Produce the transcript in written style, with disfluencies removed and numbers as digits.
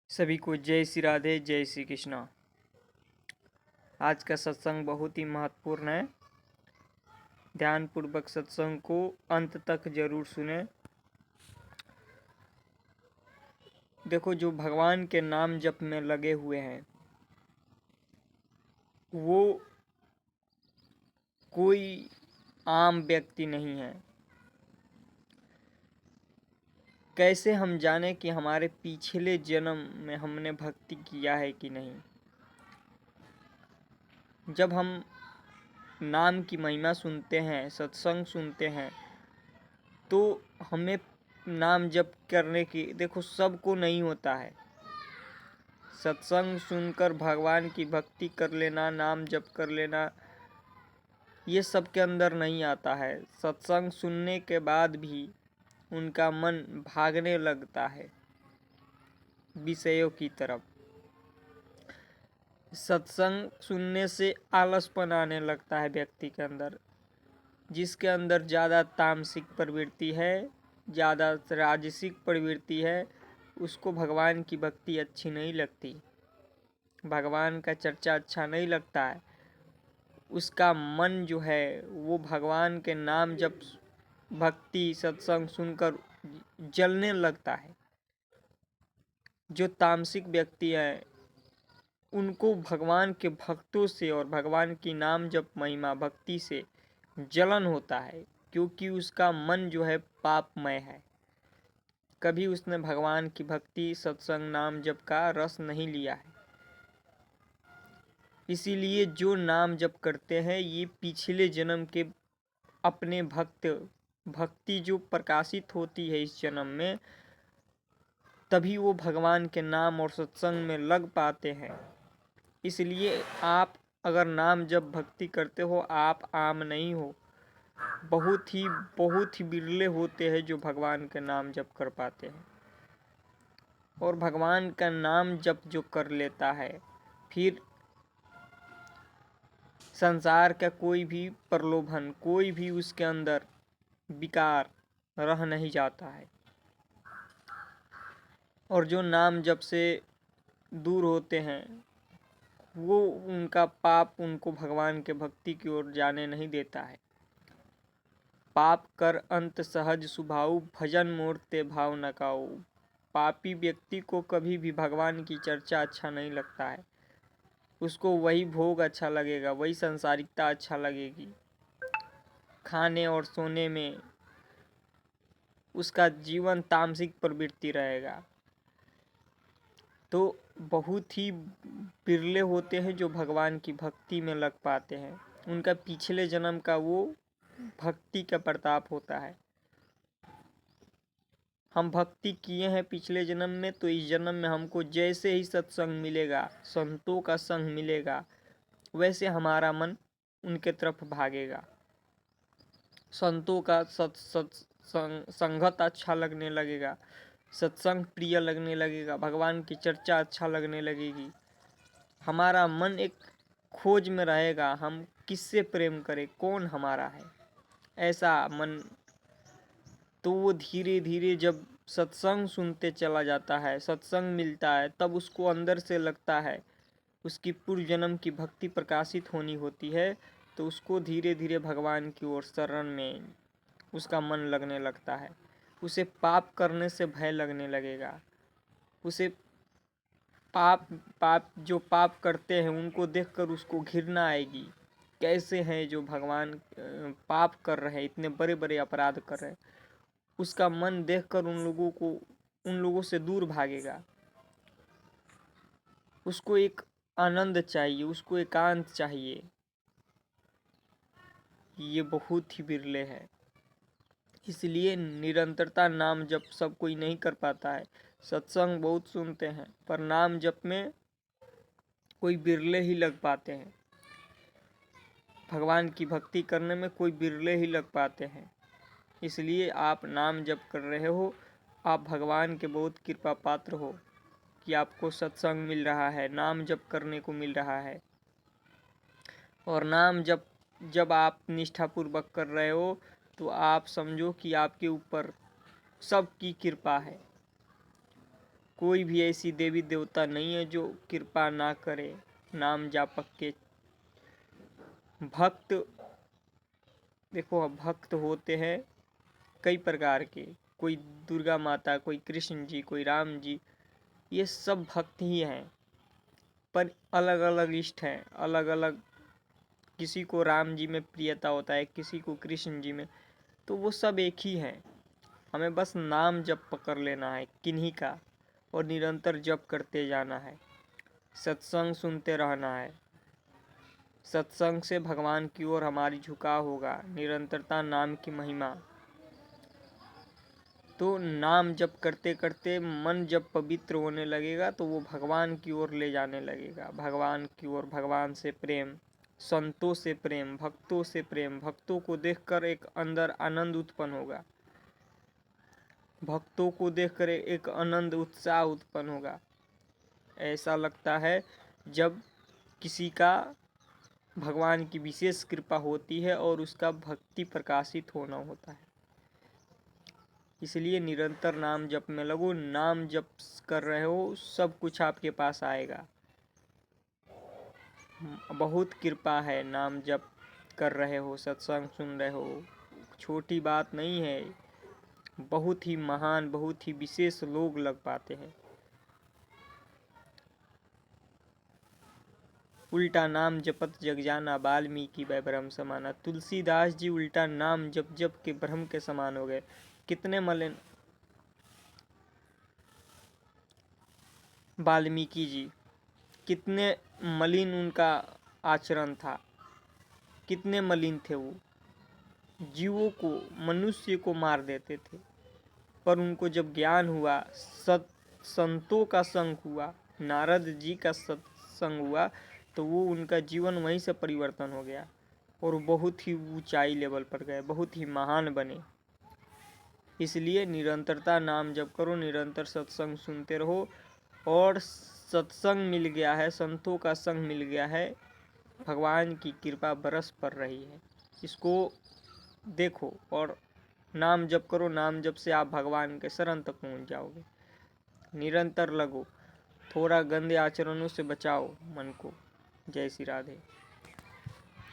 सभी को जय श्री राधे, जय श्री कृष्णा। आज का सत्संग बहुत ही महत्वपूर्ण है। ध्यानपूर्वक सत्संग को अंत तक जरूर सुने। देखो, जो भगवान के नाम जप में लगे हुए हैं वो कोई आम व्यक्ति नहीं है। कैसे हम जाने कि हमारे पिछले जन्म में हमने भक्ति किया है कि नहीं? जब हम नाम की महिमा सुनते हैं, सत्संग सुनते हैं, तो हमें नाम जप करने की, देखो सबको नहीं होता है। सत्संग सुनकर भगवान की भक्ति कर लेना, नाम जप कर लेना, ये सबके अंदर नहीं आता है। सत्संग सुनने के बाद भी उनका मन भागने लगता है विषयों की तरफ। सत्संग सुनने से आलसपन आने लगता है व्यक्ति के अंदर। जिसके अंदर ज़्यादा तामसिक प्रवृत्ति है, ज़्यादा राजसिक प्रवृत्ति है, उसको भगवान की भक्ति अच्छी नहीं लगती, भगवान का चर्चा अच्छा नहीं लगता है। उसका मन जो है वो भगवान के नाम जब भक्ति सत्संग सुनकर जलने लगता है। जो तामसिक व्यक्ति हैं उनको भगवान के भक्तों से और भगवान की नाम जप महिमा भक्ति से जलन होता है, क्योंकि उसका मन जो है पापमय है। कभी उसने भगवान की भक्ति सत्संग नाम जप का रस नहीं लिया है। इसीलिए जो नाम जप करते हैं ये पिछले जन्म के अपने भक्ति जो प्रकाशित होती है इस जन्म में, तभी वो भगवान के नाम और सत्संग में लग पाते हैं। इसलिए आप अगर नाम जप भक्ति करते हो, आप आम नहीं हो। बहुत ही बिरले होते हैं जो भगवान के नाम जप कर पाते हैं। और भगवान का नाम जप जो कर लेता है, फिर संसार का कोई भी प्रलोभन, कोई भी उसके अंदर विकार रह नहीं जाता है। और जो नाम जप से दूर होते हैं वो उनका पाप उनको भगवान के भक्ति की ओर जाने नहीं देता है। पाप कर अंत सहज सुभाऊ, भजन मूर्ते भाव न काऊ। पापी व्यक्ति को कभी भी भगवान की चर्चा अच्छा नहीं लगता है। उसको वही भोग अच्छा लगेगा, वही संसारिकता अच्छा लगेगी। खाने और सोने में उसका जीवन तामसिक प्रवृत्ति रहेगा। तो बहुत ही बिरले होते हैं जो भगवान की भक्ति में लग पाते हैं। उनका पिछले जन्म का वो भक्ति का प्रताप होता है। हम भक्ति किए हैं पिछले जन्म में, तो इस जन्म में हमको जैसे ही सत्संग मिलेगा, संतों का संग मिलेगा, वैसे हमारा मन उनके तरफ भागेगा। संतों का संगत अच्छा लगने लगेगा, सत्संग प्रिय लगने लगेगा, भगवान की चर्चा अच्छा लगने लगेगी। हमारा मन एक खोज में रहेगा, हम किससे प्रेम करें, कौन हमारा है, ऐसा मन। तो वो धीरे धीरे जब सत्संग सुनते चला जाता है, सत्संग मिलता है, तब उसको अंदर से लगता है, उसकी पूर्व जन्म की भक्ति प्रकाशित होनी होती है, तो उसको धीरे धीरे भगवान की ओर शरण में उसका मन लगने लगता है। उसे पाप करने से भय लगने लगेगा। उसे जो पाप करते हैं उनको देखकर उसको घृणा आएगी। कैसे हैं जो भगवान पाप कर रहे हैं, इतने बड़े बड़े अपराध कर रहे हैं। उसका मन देखकर उन लोगों से दूर भागेगा। उसको एक आनंद चाहिए, उसको एकांत चाहिए। ये बहुत ही बिरले है। इसलिए निरंतरता नाम जप सब कोई नहीं कर पाता है। सत्संग बहुत सुनते हैं पर नाम जप में कोई बिरले ही लग पाते हैं। भगवान की भक्ति करने में कोई बिरले ही लग पाते हैं। इसलिए आप नाम जप कर रहे हो, आप भगवान के बहुत कृपा पात्र हो कि आपको सत्संग मिल रहा है, नाम जप करने को मिल रहा है। और नाम जब आप निष्ठापूर्वक कर रहे हो तो आप समझो कि आपके ऊपर सबकी कृपा है। कोई भी ऐसी देवी देवता नहीं है जो कृपा ना करे नाम जापक के। भक्त देखो, भक्त होते हैं कई प्रकार के, कोई दुर्गा माता, कोई कृष्ण जी, कोई राम जी, ये सब भक्त ही हैं, पर अलग अलग इष्ट हैं, अलग अलग। किसी को राम जी में प्रियता होता है, किसी को कृष्ण जी में, तो वो सब एक ही हैं। हमें बस नाम जप पकड़ लेना है किन्हीं का, और निरंतर जप करते जाना है, सत्संग सुनते रहना है। सत्संग से भगवान की ओर हमारी झुकाव होगा, निरंतरता नाम की महिमा। तो नाम जप करते करते मन जब पवित्र होने लगेगा तो वो भगवान की ओर ले जाने लगेगा, भगवान की ओर, भगवान से प्रेम, संतों से प्रेम, भक्तों से प्रेम। भक्तों को देखकर एक अंदर आनंद उत्पन्न होगा, भक्तों को देखकर एक आनंद उत्साह उत्पन्न होगा। ऐसा लगता है जब किसी का भगवान की विशेष कृपा होती है और उसका भक्ति प्रकाशित होना होता है। इसलिए निरंतर नाम जप में लगो। नाम जप कर रहे हो, सब कुछ आपके पास आएगा। बहुत कृपा है, नाम जप कर रहे हो, सत्संग सुन रहे हो, छोटी बात नहीं है। बहुत ही महान, बहुत ही विशेष लोग लग पाते हैं। उल्टा नाम जपत जग जाना, वाल्मीकि वै ब्रह्म समाना। तुलसीदास जी उल्टा नाम जप जप के ब्रह्म के समान हो गए। कितने मलिन वाल्मीकि जी, कितने मलिन उनका आचरण था, कितने मलिन थे वो, जीवों को, मनुष्य को मार देते थे। पर उनको जब ज्ञान हुआ, संतों का संग हुआ, नारद जी का सत्संग हुआ, तो वो उनका जीवन वहीं से परिवर्तन हो गया और बहुत ही ऊंचाई लेवल पर गए, बहुत ही महान बने। इसलिए निरंतरता नाम जप करो, निरंतर सत्संग सुनते रहो। और सत्संग मिल गया है, संतों का संग मिल गया है, भगवान की कृपा बरस पड़ रही है, इसको देखो और नाम जप करो। नाम जप से आप भगवान के शरण तक पहुंच जाओगे। निरंतर लगो, थोड़ा गंदे आचरणों से बचाओ मन को। जय श्री राधे।